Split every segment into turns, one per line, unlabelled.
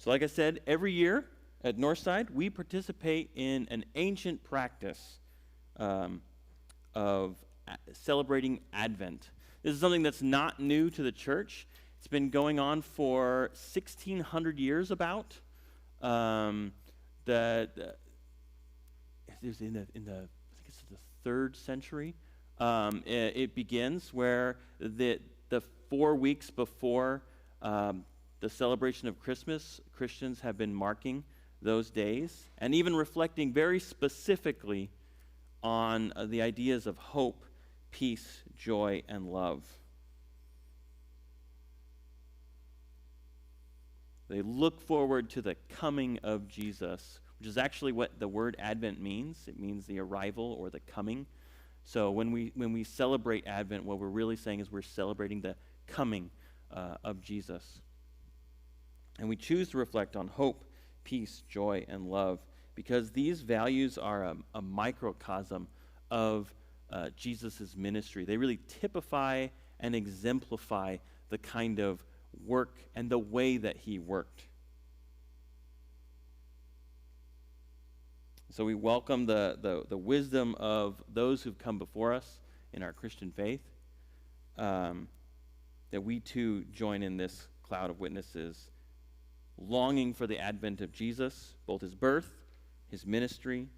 So like I said, every year at Northside, we participate in an ancient practice of celebrating Advent. This is something that's not new to the church. It's been going on for 1,600 years about. It was in the I think it's the 3rd century. It begins where the 4 weeks before the celebration of Christmas, Christians have been marking those days and even reflecting very specifically on the ideas of hope, peace, joy, and love. They look forward to the coming of Jesus, which is actually what the word Advent means. It means the arrival or the coming. So when we celebrate Advent, what we're really saying is we're celebrating the coming of Jesus. And we choose to reflect on hope, peace, joy, and love because these values are a microcosm of Jesus' ministry. They really typify and exemplify the kind of work and the way that he worked. So we welcome the wisdom of those who've come before us in our Christian faith, that we too join in this cloud of witnesses, longing for the advent of Jesus, both his birth, his ministry,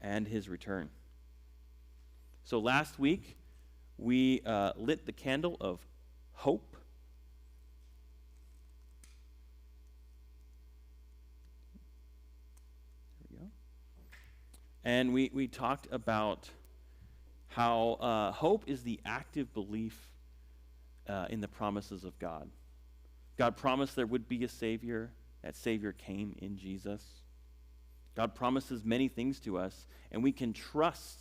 and his return. So last week, we lit the candle of hope. And we talked about how hope is the active belief in the promises of God. God promised there would be a Savior. That Savior came in Jesus. God promises many things to us, and we can trust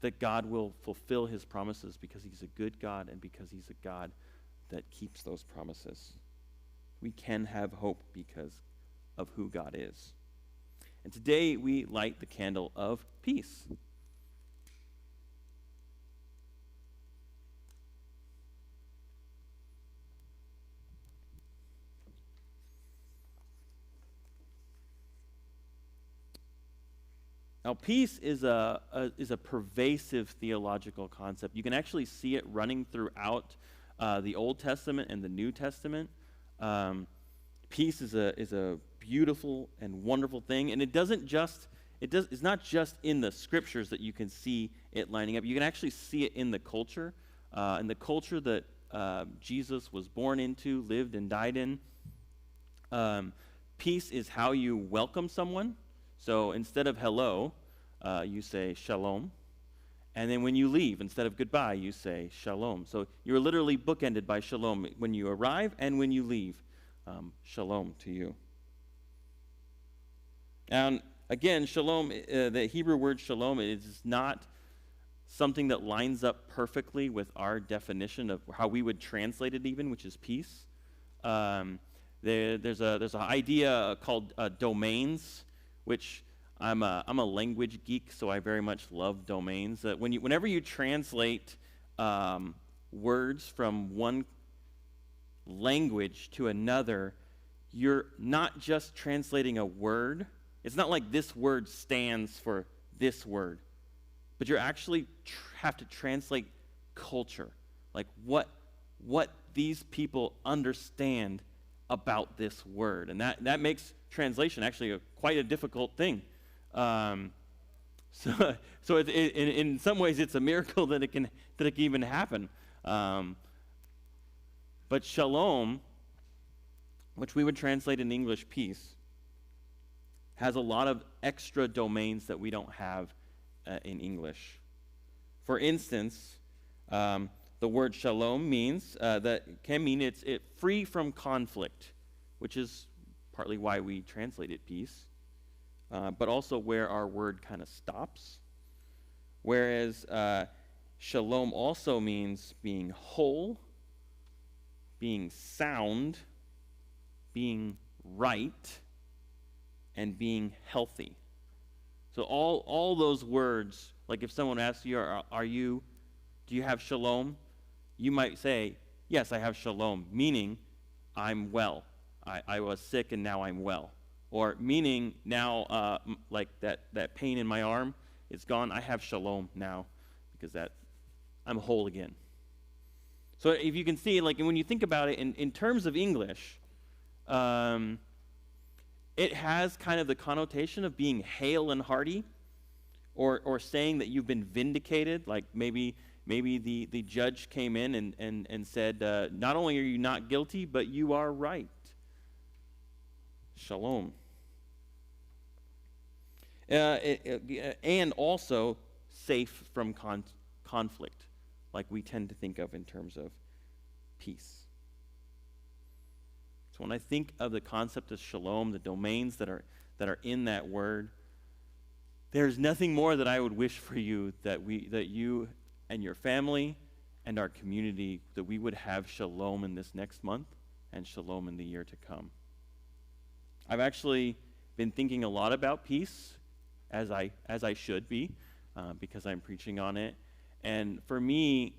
that God will fulfill his promises because he's a good God and because he's a God that keeps those promises. We can have hope because of who God is. And today we light the candle of peace. Now, peace is a pervasive theological concept. You can actually see it running throughout the Old Testament and the New Testament. Peace is a beautiful and wonderful thing, and it's not just in the scriptures that you can see it lining up. You can actually see it in the culture that Jesus was born into, lived and died in. Peace is how you welcome someone. So instead of hello, you say shalom. And then when you leave, instead of goodbye, you say shalom. So you're literally bookended by shalom when you arrive and when you leave. Shalom to you. And again, shalom, the Hebrew word shalom is not something that lines up perfectly with our definition of how we would translate it even, which is peace. There's an idea called domains, which I'm a language geek, so I very much love domains. That whenever you translate words from one language to another, you're not just translating a word. It's not like this word stands for this word, but you actually have to translate culture, like what these people understand about this word, and that makes translation actually quite a difficult thing. So in some ways, it's a miracle that it can even happen. But shalom, which we would translate in English peace, has a lot of extra domains that we don't have in English. For instance, the word shalom means it's free from conflict, which is partly why we translate it peace, but also where our word kind of stops. Whereas shalom also means being whole, being sound, being right, and being healthy. So all those words, like if someone asks you, do you have shalom? You might say, yes, I have shalom, meaning I'm well, I was sick and now I'm well. Or meaning now, like that pain in my arm, it's gone. I have shalom now because I'm whole again. So if you can see, like when you think about it in terms of English, it has kind of the connotation of being hale and hearty, or saying that you've been vindicated. Like maybe the judge came in and said, not only are you not guilty, but you are right. Shalom. And also safe from conflict, like we tend to think of in terms of peace. So when I think of the concept of shalom, the domains that are in that word, there's nothing more that I would wish for you that you and your family and our community, that we would have shalom in this next month and shalom in the year to come. I've actually been thinking a lot about peace, as I should be, because I'm preaching on it. And for me,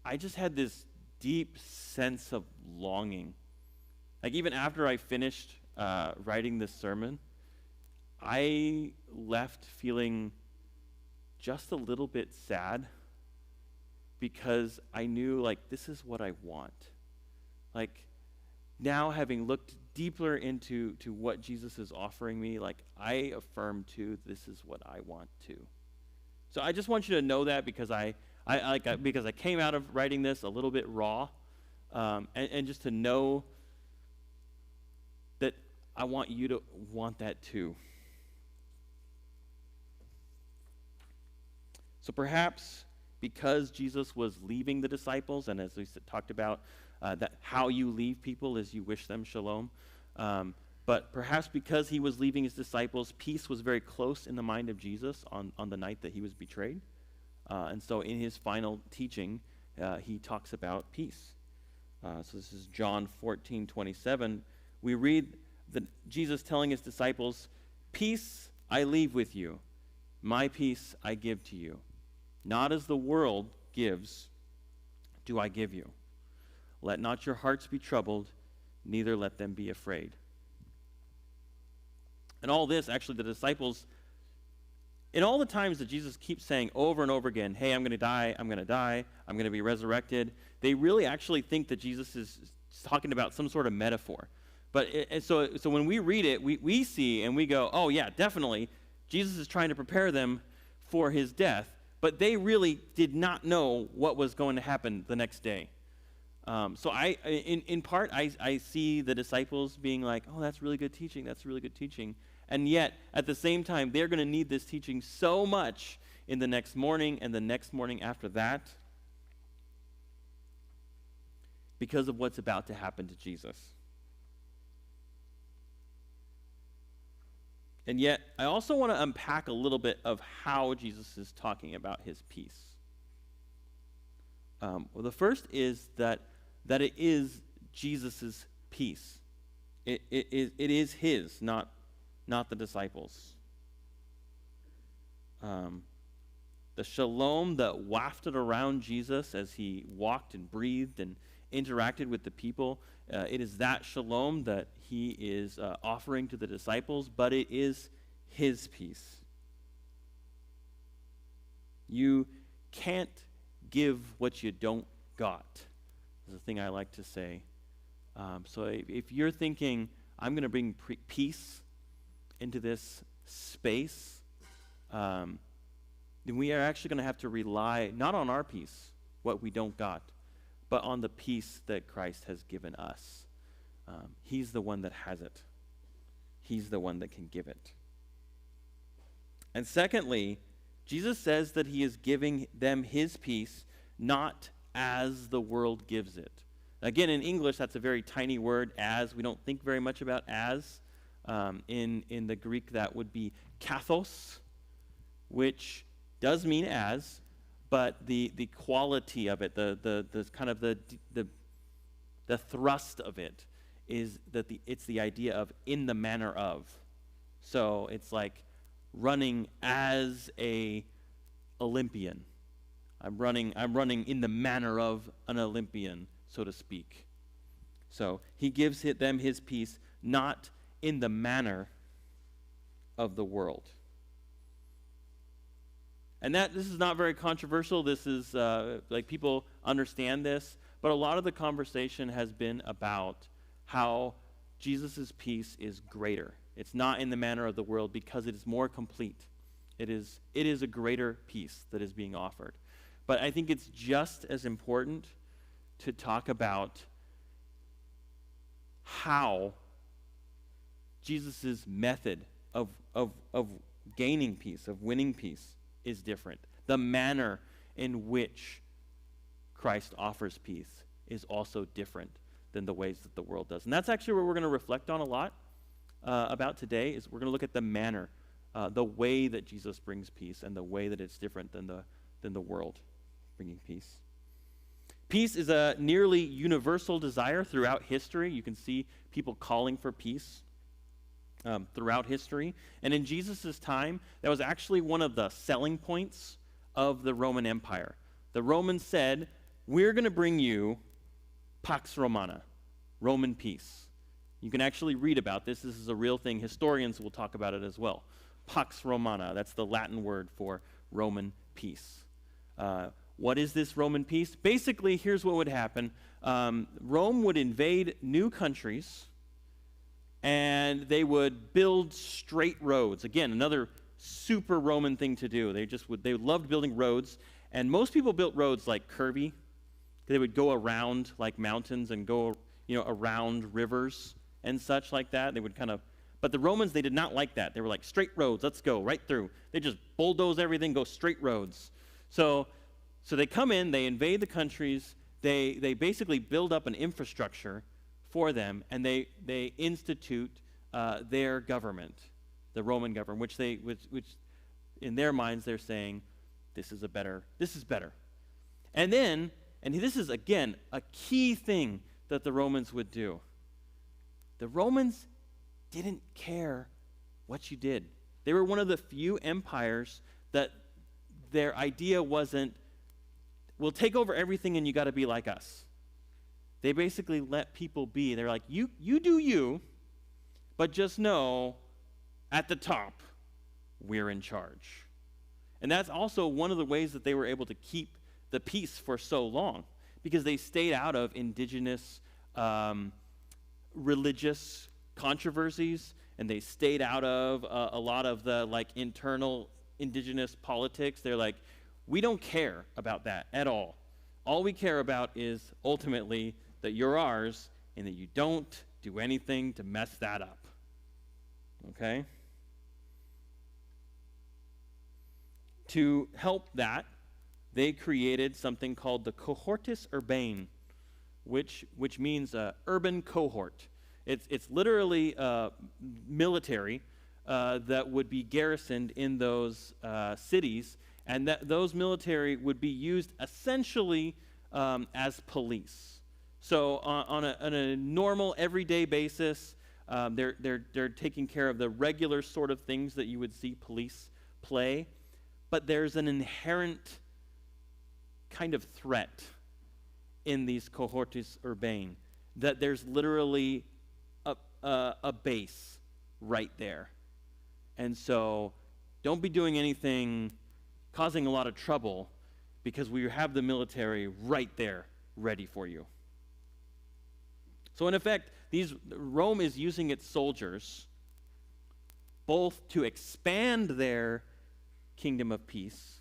I just had this deep sense of longing. Like even after I finished writing this sermon, I left feeling just a little bit sad, because I knew, like, this is what I want. Like, now having looked deeper into what Jesus is offering me, like, I affirm too, this is what I want too. So I just want you to know that, because because I came out of writing this a little bit raw, and just to know that I want you to want that too. So perhaps because Jesus was leaving the disciples, and as we talked about, that how you leave people is you wish them shalom, but perhaps because he was leaving his disciples, peace was very close in the mind of Jesus on the night that he was betrayed. And so in his final teaching, he talks about peace. So this is John 14:27. We read Jesus telling his disciples, "Peace I leave with you, my peace I give to you. Not as the world gives, do I give you. Let not your hearts be troubled, neither let them be afraid." And all this, actually, the disciples, in all the times that Jesus keeps saying over and over again, hey, I'm going to die, I'm going to die, I'm going to be resurrected, they really actually think that Jesus is talking about some sort of metaphor. But so when we read it, we see and we go, oh yeah, definitely, Jesus is trying to prepare them for his death, but they really did not know what was going to happen the next day. So in part, I see the disciples being like, oh, that's really good teaching, that's really good teaching. And yet, at the same time, they're going to need this teaching so much in the next morning and the next morning after that, because of what's about to happen to Jesus. And yet, I also want to unpack a little bit of how Jesus is talking about his peace. Well, the first is that it is Jesus' peace. It is his, not the disciples. The shalom that wafted around Jesus as he walked and breathed and interacted with the people, it is that shalom that he is offering to the disciples, but it is his peace. You can't give what you don't got, is the thing I like to say. So if you're thinking, I'm going to bring peace into this space, then we are actually going to have to rely not on our peace, what we don't got, but on the peace that Christ has given us. He's the one that has it. He's the one that can give it. And secondly, Jesus says that he is giving them his peace not as the world gives it. Again, in English, that's a very tiny word, as. We don't think very much about as. In the Greek, that would be kathos, which does mean as, but the quality of it, the kind of the thrust of it is that it's the idea of in the manner of. So it's like running as a Olympian. I'm running in the manner of an Olympian, so to speak. So he gives them his peace, not in the manner of the world. And this is not very controversial. This is, people understand this. But a lot of the conversation has been about how Jesus' peace is greater. It's not in the manner of the world because it is more complete. It is a greater peace that is being offered. But I think it's just as important to talk about how Jesus' method of gaining peace, of winning peace, is different. The manner in which Christ offers peace is also different than the ways that the world does. And that's actually what we're going to reflect on a lot about today, is we're going to look at the manner, the way that Jesus brings peace, and the way that it's different than the world bringing peace. Peace is a nearly universal desire throughout history. You can see people calling for peace throughout history. And in Jesus' time, that was actually one of the selling points of the Roman Empire. The Romans said, we're going to bring you Pax Romana, Roman peace. You can actually read about this. This is a real thing. Historians will talk about it as well. Pax Romana, that's the Latin word for Roman peace. What is this Roman peace? Basically, here's what would happen. Rome would invade new countries, and they would build straight roads. Again, another super Roman thing to do. They loved building roads, and most people built roads like curvy. They would go around like mountains and go, around rivers and such like that. They would but the Romans, they did not like that. They were like, straight roads, let's go right through. They just bulldoze everything, go straight roads. So they come in, they invade the countries, they basically build up an infrastructure for them, and they institute their government, the Roman government, which in their minds they're saying, this is better. And this is, again, a key thing that the Romans would do. The Romans didn't care what you did. They were one of the few empires that their idea wasn't, we'll take over everything and you got to be like us. They basically let people be. They're like, you do you, but just know at the top, we're in charge. And that's also one of the ways that they were able to keep the peace for so long, because they stayed out of indigenous religious controversies, and they stayed out of a lot of the internal indigenous politics. They're like, we don't care about that at all. All we care about is ultimately that you're ours and that you don't do anything to mess that up. Okay? To help that, they created something called the cohortus urbane, which means urban cohort. It's literally military that would be garrisoned in those cities, and that those military would be used essentially as police. So on a normal everyday basis, they're taking care of the regular sort of things that you would see police play, but there's an inherent kind of threat in these cohortes urbane, that there's literally a base right there. And so don't be doing anything causing a lot of trouble, because we have the military right there ready for you. So in effect, Rome is using its soldiers both to expand their kingdom of peace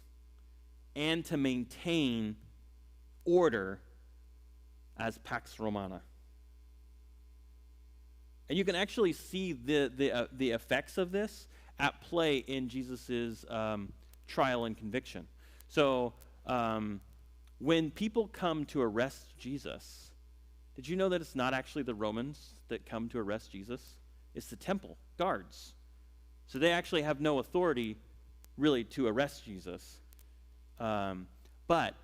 and to maintain order as Pax Romana. And you can actually see the effects of this at play in Jesus' trial and conviction. So when people come to arrest Jesus, did you know that it's not actually the Romans that come to arrest Jesus? It's the temple guards. So they actually have no authority really to arrest Jesus. But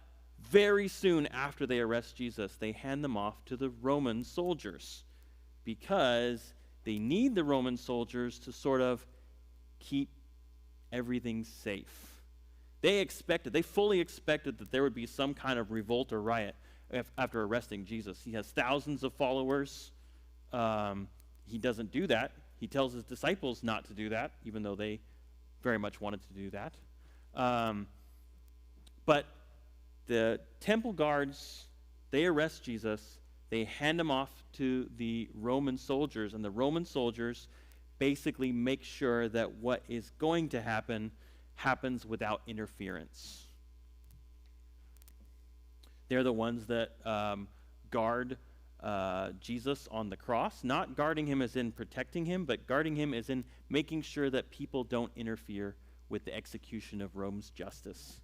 very soon after they arrest Jesus, they hand them off to the Roman soldiers, because they need the Roman soldiers to sort of keep everything safe. They fully expected that there would be some kind of revolt or riot after arresting Jesus. He has thousands of followers. He doesn't do that. He tells his disciples not to do that, even though they very much wanted to do that. But the temple guards, they arrest Jesus. They hand him off to the Roman soldiers, and the Roman soldiers basically make sure that what is going to happen happens without interference. They're the ones that guard Jesus on the cross, not guarding him as in protecting him, but guarding him as in making sure that people don't interfere with the execution of Rome's justice.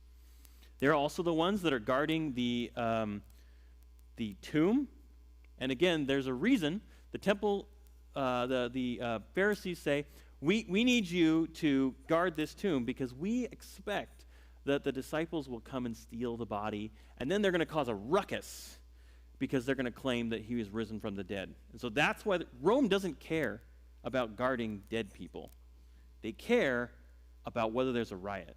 They're also the ones that are guarding the tomb. And again, there's a reason. The temple, the Pharisees say, we need you to guard this tomb because we expect that the disciples will come and steal the body, and then they're going to cause a ruckus because they're going to claim that he was risen from the dead. And so that's why Rome doesn't care about guarding dead people. They care about whether there's a riot.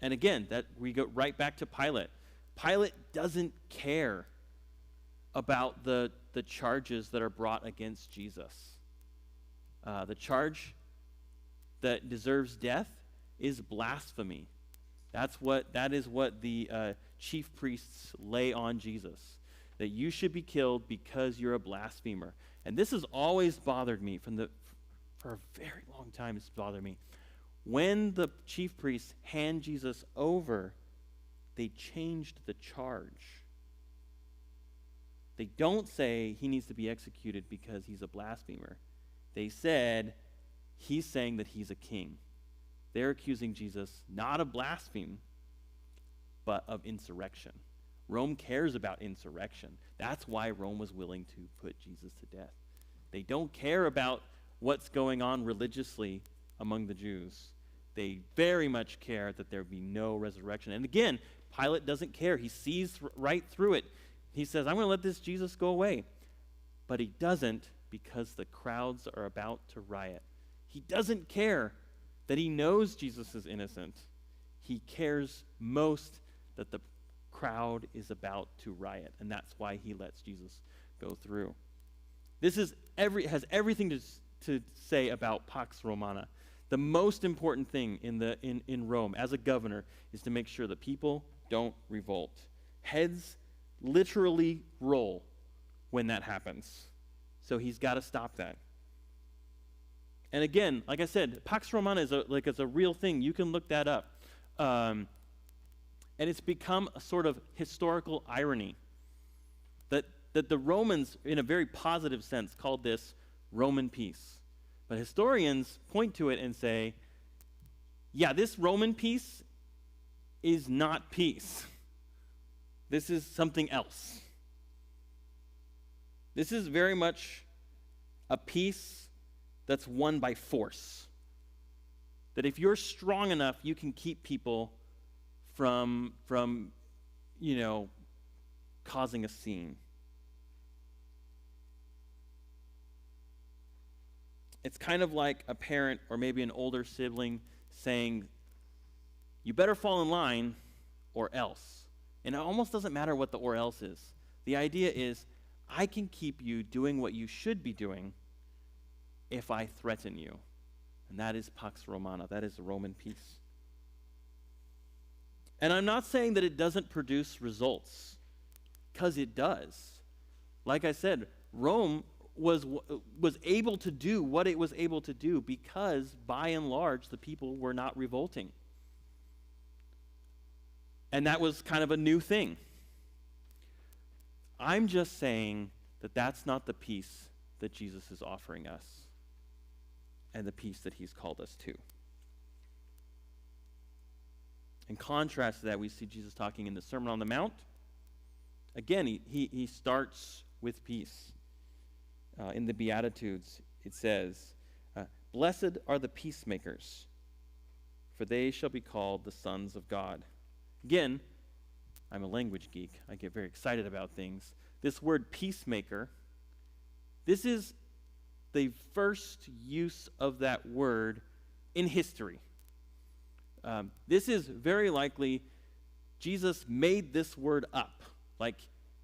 And again, that we go right back to Pilate. Pilate doesn't care about the charges that are brought against Jesus. The charge that deserves death is blasphemy. That is what the chief priests lay on Jesus, that you should be killed because you're a blasphemer. And this has always bothered me for a very long time. It's bothered me. When the chief priests hand Jesus over, they changed the charge. They don't say he needs to be executed because he's a blasphemer. They said he's saying that he's a king. They're accusing Jesus not of blasphemy, but of insurrection. Rome cares about insurrection. That's why Rome was willing to put Jesus to death. They don't care about what's going on religiously among the Jews. They very much care that there be no resurrection. And again, Pilate doesn't care. He sees right through it. He says, I'm going to let this Jesus go away. But he doesn't because the crowds are about to riot. He doesn't care that he knows Jesus is innocent. He cares most that the crowd is about to riot, and that's why he lets Jesus go through. This has everything to say about Pax Romana. The most important thing in Rome as a governor is to make sure that people don't revolt. Heads literally roll when that happens. So he's got to stop that. And again, like I said, Pax Romana is a real thing. You can look that up. And it's become a sort of historical irony that the Romans, in a very positive sense, called this Roman peace. But historians point to it and say, yeah, this Roman peace is not peace. This is something else. This is very much a peace that's won by force. That if you're strong enough, you can keep people from causing a scene. It's kind of like a parent or maybe an older sibling saying, you better fall in line or else. And it almost doesn't matter what the or else is. The idea is, I can keep you doing what you should be doing if I threaten you. And that is Pax Romana. That is the Roman peace. And I'm not saying that it doesn't produce results, because it does. Like I said, Rome was able to do what it was able to do because, by and large, the people were not revolting. And that was kind of a new thing. I'm just saying that that's not the peace that Jesus is offering us and the peace that he's called us to. In contrast to that, we see Jesus talking in the Sermon on the Mount. Again, he starts with peace. In the Beatitudes, it says, blessed are the peacemakers, for they shall be called the sons of God. Again, I'm a language geek. I get very excited about things. This word peacemaker, this is the first use of that word in history. This is very likely Jesus made this word up. Like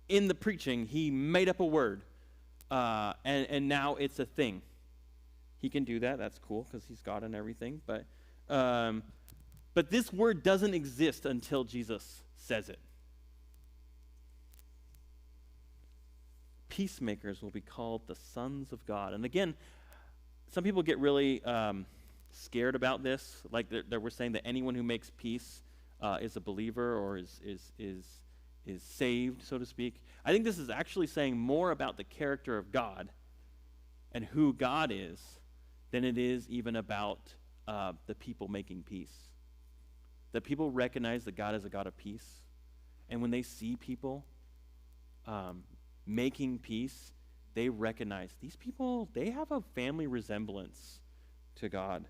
in the preaching, he made up a word, and now it's a thing. He can do that. That's cool because he's God and everything. But this word doesn't exist until Jesus says it. Peacemakers will be called the sons of God. And again, some people get really scared about this. Like we're saying that anyone who makes peace is a believer or is saved, so to speak. I think this is actually saying more about the character of God and who God is than it is even about the people making peace. That people recognize that God is a God of peace. And when they see people making peace, they recognize these people, they have a family resemblance to God.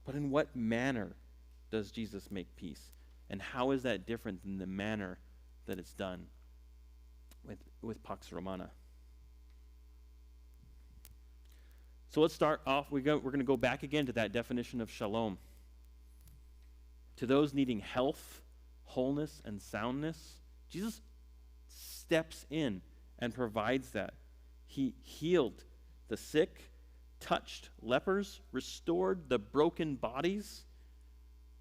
But in what manner does Jesus make peace? And how is that different than the manner that it's done with Pax Romana? So let's start off. We're going to go back again to that definition of shalom. To those needing health, wholeness, and soundness, Jesus steps in and provides that. He healed the sick, touched lepers, restored the broken bodies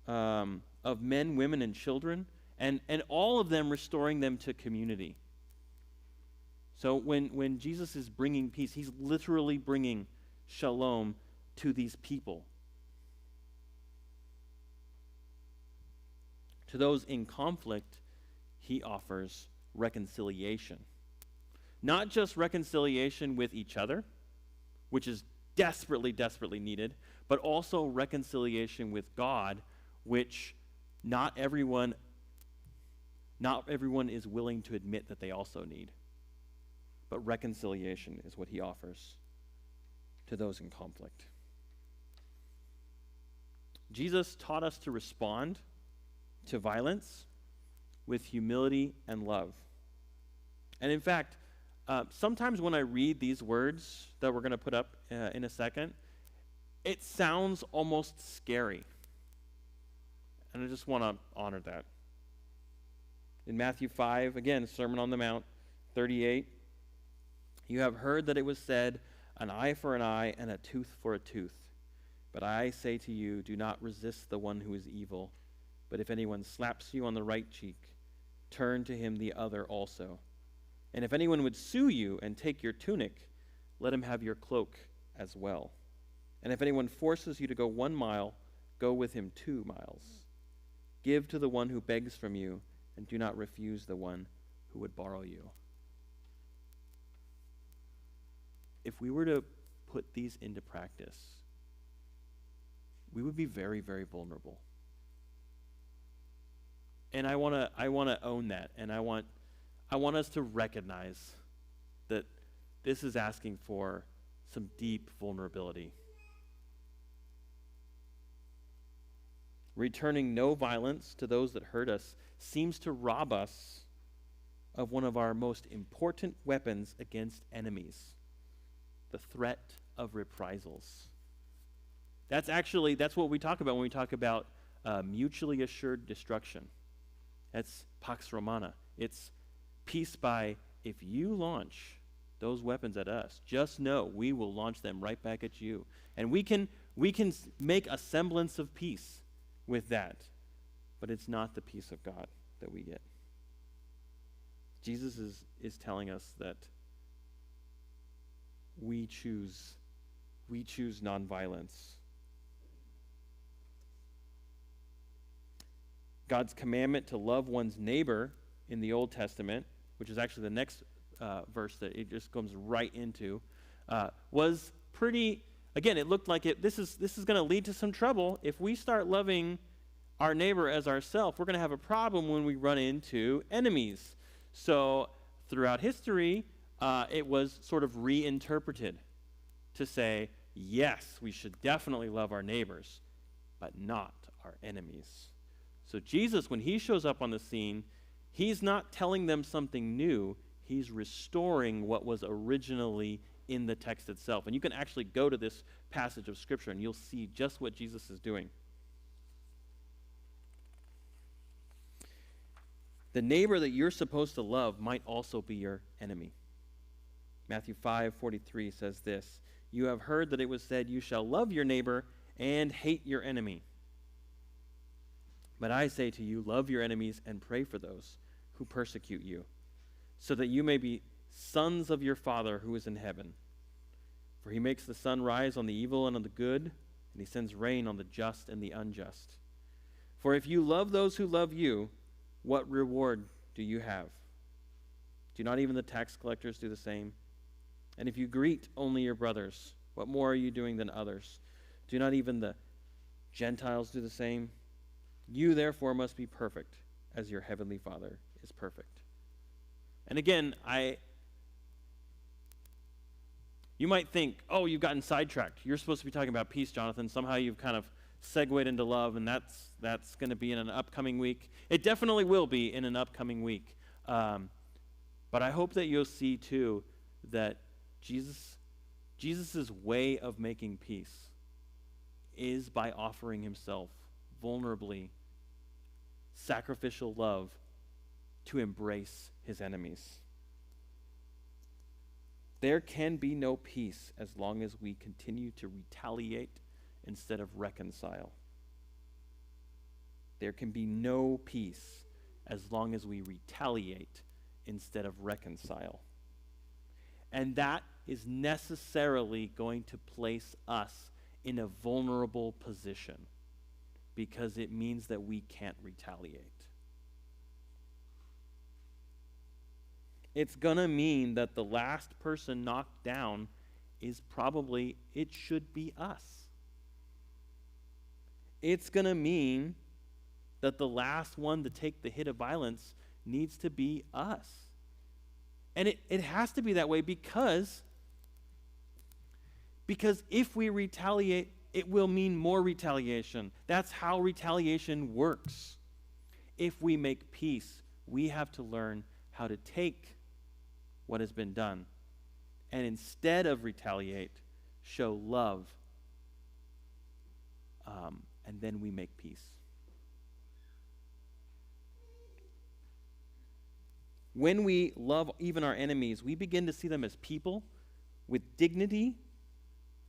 of men, women, and children, and all of them restoring them to community. So when Jesus is bringing peace, he's literally bringing shalom to these people. To those in conflict, he offers reconciliation. Not just reconciliation with each other, which is desperately, desperately needed, but also reconciliation with God, which not everyone is willing to admit that they also need. But reconciliation is what he offers to those in conflict. Jesus taught us to respond to violence with humility and love. And in fact, sometimes when I read these words that we're going to put up in a second, it sounds almost scary. And I just want to honor that. In Matthew 5, again, Sermon on the Mount, 38, you have heard that it was said, an eye for an eye and a tooth for a tooth. But I say to you, do not resist the one who is evil. But if anyone slaps you on the right cheek, turn to him the other also. And if anyone would sue you and take your tunic, let him have your cloak as well. And if anyone forces you to go 1 mile, go with him 2 miles. Give to the one who begs from you, and do not refuse the one who would borrow you. If we were to put these into practice, we would be very, very vulnerable. And I want to own that, and I want us to recognize that this is asking for some deep vulnerability. Returning no violence to those that hurt us seems to rob us of one of our most important weapons against enemies, the threat of reprisals. That's what we talk about when we talk about mutually assured destruction. That's Pax Romana. It's peace by, if you launch those weapons at us, just know we will launch them right back at you. And we can make a semblance of peace with that, but it's not the peace of God that we get. Jesus is telling us that we choose nonviolence. God's commandment to love one's neighbor in the Old Testament, which is actually the next verse that it just comes right into, was pretty. Again, it looked like this is going to lead to some trouble. If we start loving our neighbor as ourselves, we're going to have a problem when we run into enemies. So throughout history, it was sort of reinterpreted to say, yes, we should definitely love our neighbors, but not our enemies. So Jesus, when he shows up on the scene, he's not telling them something new. He's restoring what was originally in the text itself. And you can actually go to this passage of Scripture and you'll see just what Jesus is doing. The neighbor that you're supposed to love might also be your enemy. Matthew 5:43 says this, "You have heard that it was said, 'You shall love your neighbor and hate your enemy.' But I say to you, love your enemies and pray for those who persecute you, so that you may be sons of your Father who is in heaven. For he makes the sun rise on the evil and on the good, and he sends rain on the just and the unjust. For if you love those who love you, what reward do you have? Do not even the tax collectors do the same? And if you greet only your brothers, what more are you doing than others? Do not even the Gentiles do the same? You therefore must be perfect, as your heavenly Father is perfect." And again, you might think, oh, you've gotten sidetracked. You're supposed to be talking about peace, Jonathan. Somehow you've kind of segued into love, and that's going to be in an upcoming week. It definitely will be in an upcoming week. But I hope that you'll see, too, that Jesus' way of making peace is by offering himself vulnerably, sacrificial love to embrace his enemies. There can be no peace as long as we continue to retaliate instead of reconcile. There can be no peace as long as we retaliate instead of reconcile. And that is necessarily going to place us in a vulnerable position, because it means that we can't retaliate. It's going to mean that the last person knocked down it should be us. It's going to mean that the last one to take the hit of violence needs to be us. And it has to be that way because if we retaliate, it will mean more retaliation. That's how retaliation works. If we make peace, we have to learn how to take what has been done and instead of retaliate, show love, and then we make peace. When we love even our enemies, we begin to see them as people with dignity,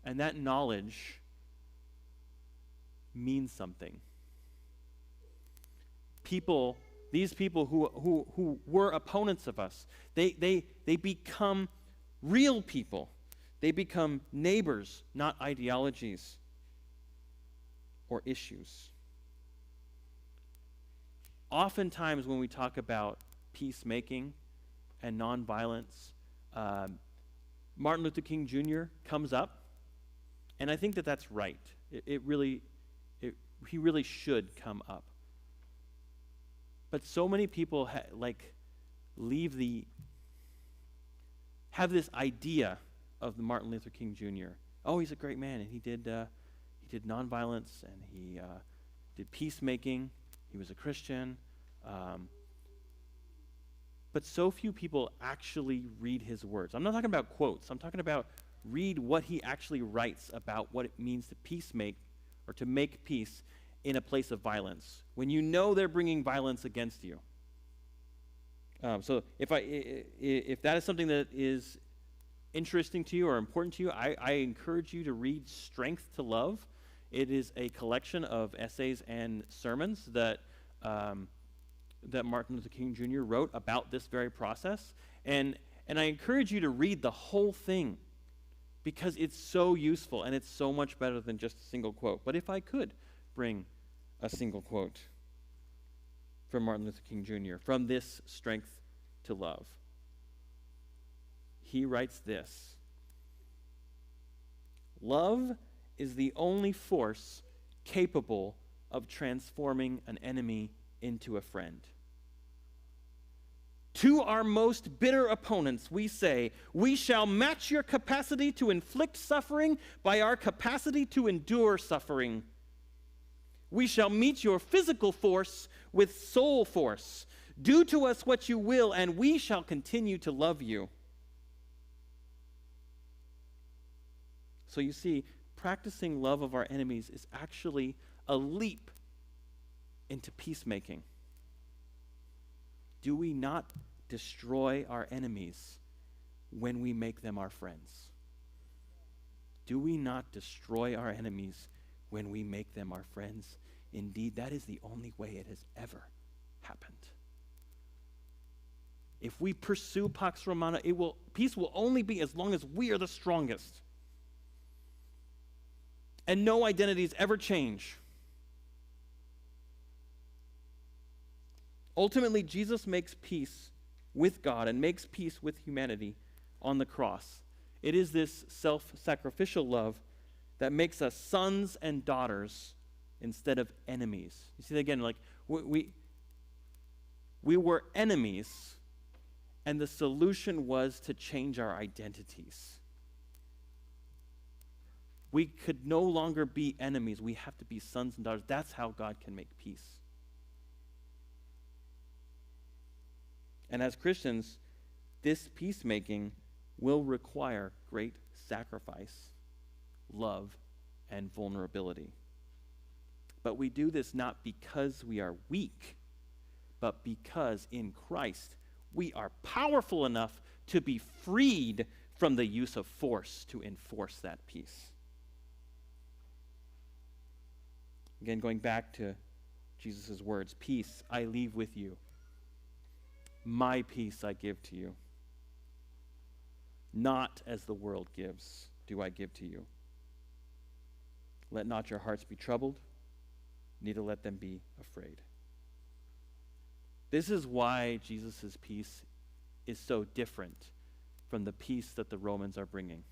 and that knowledge means something. These people who were opponents of us, they become real people. They become neighbors, not ideologies or issues. Oftentimes when we talk about peacemaking and nonviolence, Martin Luther King Jr. comes up, and I think that that's right. He really should come up. But so many people have this idea of the Martin Luther King Jr. Oh, he's a great man, and he did nonviolence, and he did peacemaking. He was a Christian. But so few people actually read his words. I'm not talking about quotes. I'm talking about read what he actually writes about what it means to peacemake or to make peace in a place of violence, when you know they're bringing violence against you. So if that is something that is interesting to you or important to you, I encourage you to read Strength to Love. It is a collection of essays and sermons that Martin Luther King Jr. wrote about this very process. And I encourage you to read the whole thing because it's so useful and it's so much better than just a single quote. But if I could bring a single quote from Martin Luther King Jr. from this Strength to Love, he writes this: "Love is the only force capable of transforming an enemy into a friend. To our most bitter opponents, we say, we shall match your capacity to inflict suffering by our capacity to endure suffering. We shall meet your physical force with soul force. Do to us what you will, and we shall continue to love you." So you see, practicing love of our enemies is actually a leap into peacemaking. Do we not destroy our enemies when we make them our friends? Do we not destroy our enemies when we make them our friends? Indeed, that is the only way it has ever happened. If we pursue Pax Romana, peace will only be as long as we are the strongest. And no identities ever change. Ultimately, Jesus makes peace with God and makes peace with humanity on the cross. It is this self-sacrificial love that makes us sons and daughters instead of enemies. You see that again, like we were enemies, and the solution was to change our identities. We could no longer be enemies. We have to be sons and daughters. That's how God can make peace. And as Christians, this peacemaking will require great sacrifice, love, and vulnerability. But we do this not because we are weak, but because in Christ we are powerful enough to be freed from the use of force to enforce that peace. Again, going back to Jesus' words, peace I leave with you. My peace I give to you. Not as the world gives, do I give to you. Let not your hearts be troubled, neither let them be afraid. This is why Jesus' peace is so different from the peace that the Romans are bringing.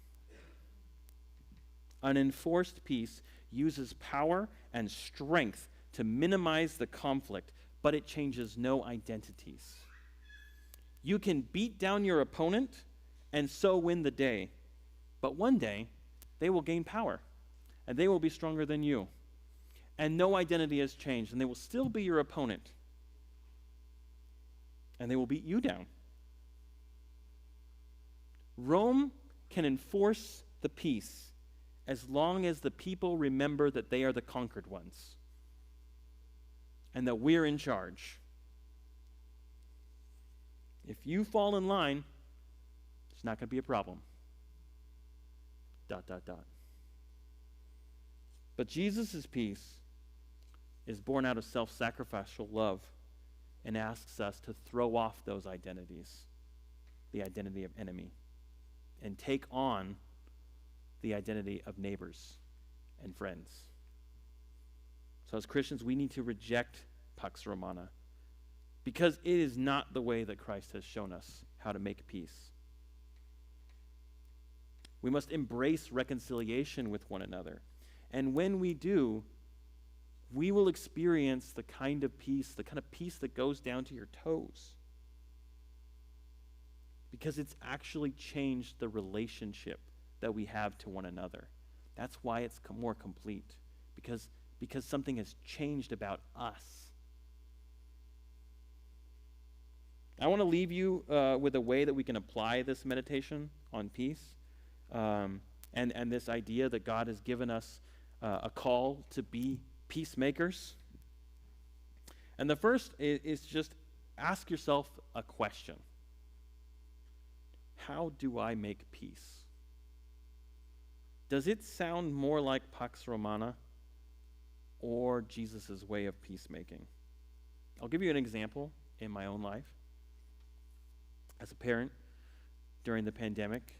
An enforced peace uses power and strength to minimize the conflict, but it changes no identities. You can beat down your opponent and so win the day, but one day they will gain power, and they will be stronger than you. And no identity has changed, and they will still be your opponent, and they will beat you down. Rome can enforce the peace as long as the people remember that they are the conquered ones and that we're in charge. If you fall in line, it's not going to be a problem. ... But Jesus' peace is born out of self-sacrificial love and asks us to throw off those identities, the identity of enemy, and take on the identity of neighbors and friends. So as Christians, we need to reject Pax Romana because it is not the way that Christ has shown us how to make peace. We must embrace reconciliation with one another. And when we do, we will experience the kind of peace that goes down to your toes. Because it's actually changed the relationship that we have to one another. That's why it's more complete. Because something has changed about us. I want to leave you with a way that we can apply this meditation on peace. And this idea that God has given us a call to be peacemakers. And the first is just ask yourself a question. How do I make peace? Does it sound more like Pax Romana or Jesus' way of peacemaking? I'll give you an example in my own life. As a parent, during the pandemic,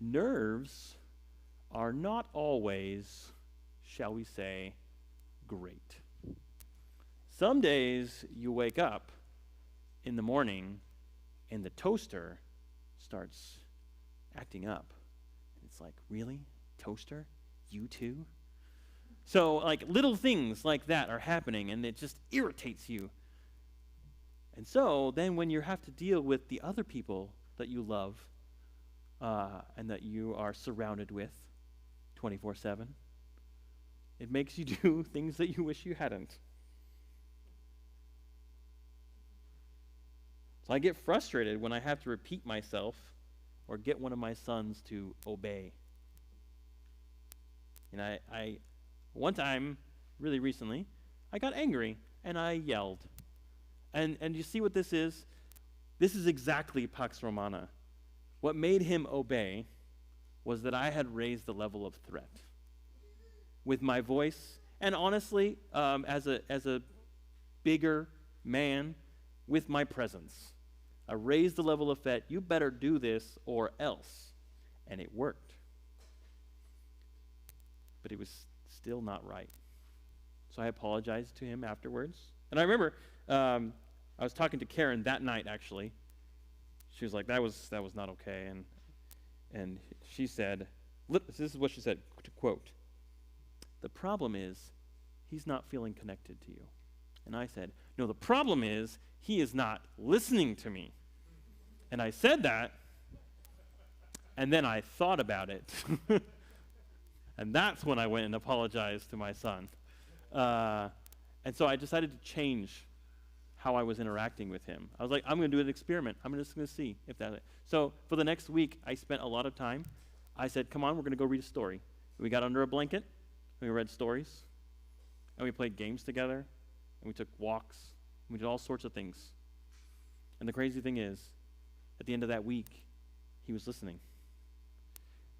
nerves are not always, shall we say, great. Some days you wake up in the morning and the toaster starts acting up. It's like, really? Toaster? You too? So, like, little things like that are happening, and it just irritates you. And so, then when you have to deal with the other people that you love and that you are surrounded with 24/7, it makes you do things that you wish you hadn't. So I get frustrated when I have to repeat myself or get one of my sons to obey. And I one time, really recently, I got angry and I yelled. And you see what this is? This is exactly Pax Romana. What made him obey was that I had raised the level of threat with my voice, and honestly, as a bigger man, with my presence. I raised the level of threat. You better do this or else. And it worked. But it was still not right. So I apologized to him afterwards. And I remember I was talking to Karen that night, actually. She was like, that was not okay. And she said, this is what she said, to quote, "The problem is he's not feeling connected to you." And I said, "No, the problem is he is not listening to me." And I said that, and then I thought about it. And that's when I went and apologized to my son. And so I decided to change how I was interacting with him. I was like, I'm going to do an experiment. I'm just going to see if that. So for the next week, I spent a lot of time. I said, come on, we're going to go read a story. We got under a blanket, and we read stories, and we played games together, and we took walks, and we did all sorts of things. And the crazy thing is, at the end of that week, he was listening.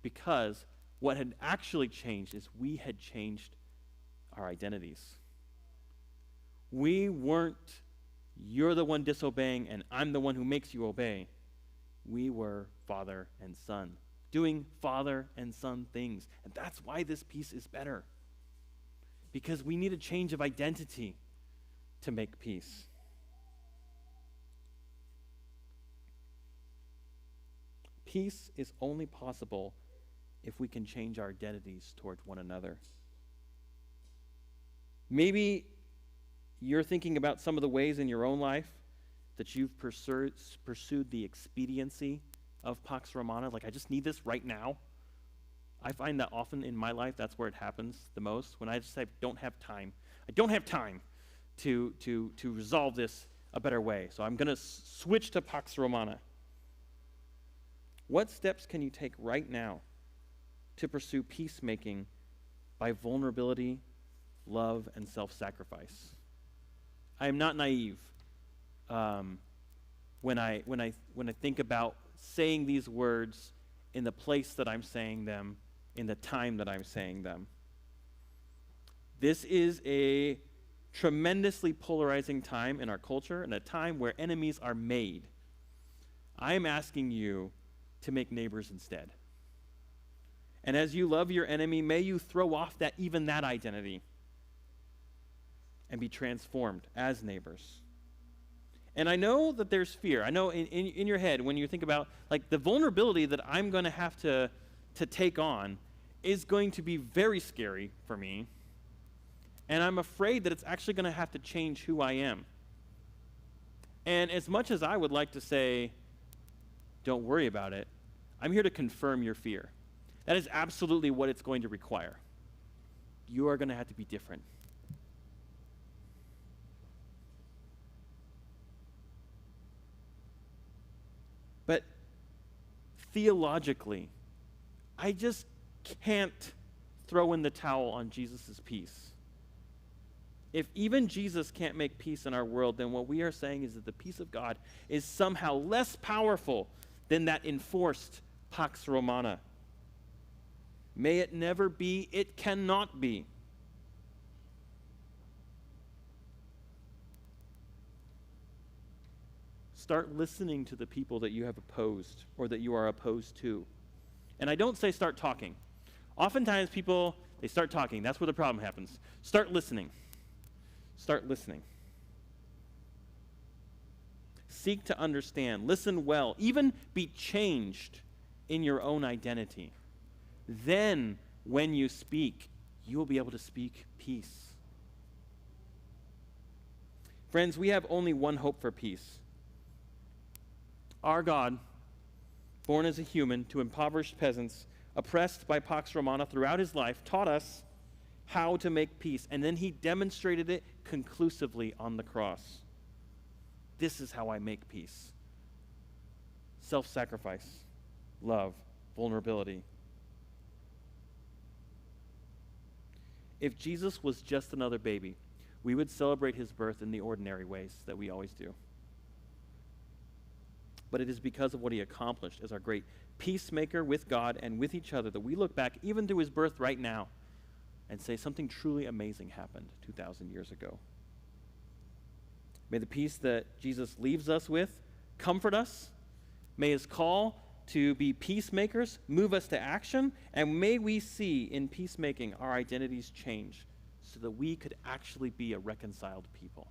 Because what had actually changed is we had changed our identities. We weren't, you're the one disobeying and I'm the one who makes you obey. We were father and son, doing father and son things. And that's why this peace is better. Because we need a change of identity to make peace. Peace is only possible if we can change our identities toward one another. Maybe you're thinking about some of the ways in your own life that you've pursued the expediency of Pax Romana, like I just need this right now. I find that often in my life, that's where it happens the most, when I just say, I don't have time. I don't have time to resolve this a better way, so I'm going to switch to Pax Romana. What steps can you take right now to pursue peacemaking by vulnerability, love, and self-sacrifice? I am not naive when I think about saying these words in the place that I'm saying them, in the time that I'm saying them. This is a tremendously polarizing time in our culture, and a time where enemies are made. I am asking you to make neighbors instead. And as you love your enemy, may you throw off even that identity and be transformed as neighbors. And I know that there's fear. I know in your head, when you think about like the vulnerability that I'm going to have to take on is going to be very scary for me. And I'm afraid that it's actually going to have to change who I am. And as much as I would like to say, don't worry about it, I'm here to confirm your fear. That is absolutely what it's going to require. You are going to have to be different. But theologically, I just can't throw in the towel on Jesus' peace. If even Jesus can't make peace in our world, then what we are saying is that the peace of God is somehow less powerful than that enforced Pax Romana. May it never be, it cannot be. Start listening to the people that you have opposed or that you are opposed to. And I don't say start talking. Oftentimes people, they start talking. That's where the problem happens. Start listening. Start listening. Seek to understand. Listen well. Even be changed in your own identity. Then, when you speak, you will be able to speak peace. Friends, we have only one hope for peace. Our God, born as a human to impoverished peasants, oppressed by Pax Romana throughout his life, taught us how to make peace, and then he demonstrated it conclusively on the cross. This is how I make peace. Self-sacrifice, love, vulnerability. If Jesus was just another baby, we would celebrate his birth in the ordinary ways that we always do. But it is because of what he accomplished as our great peacemaker with God and with each other that we look back even to his birth right now and say something truly amazing happened 2,000 years ago. May the peace that Jesus leaves us with comfort us. May his call to be peacemakers move us to action. And may we see in peacemaking our identities change so that we could actually be a reconciled people.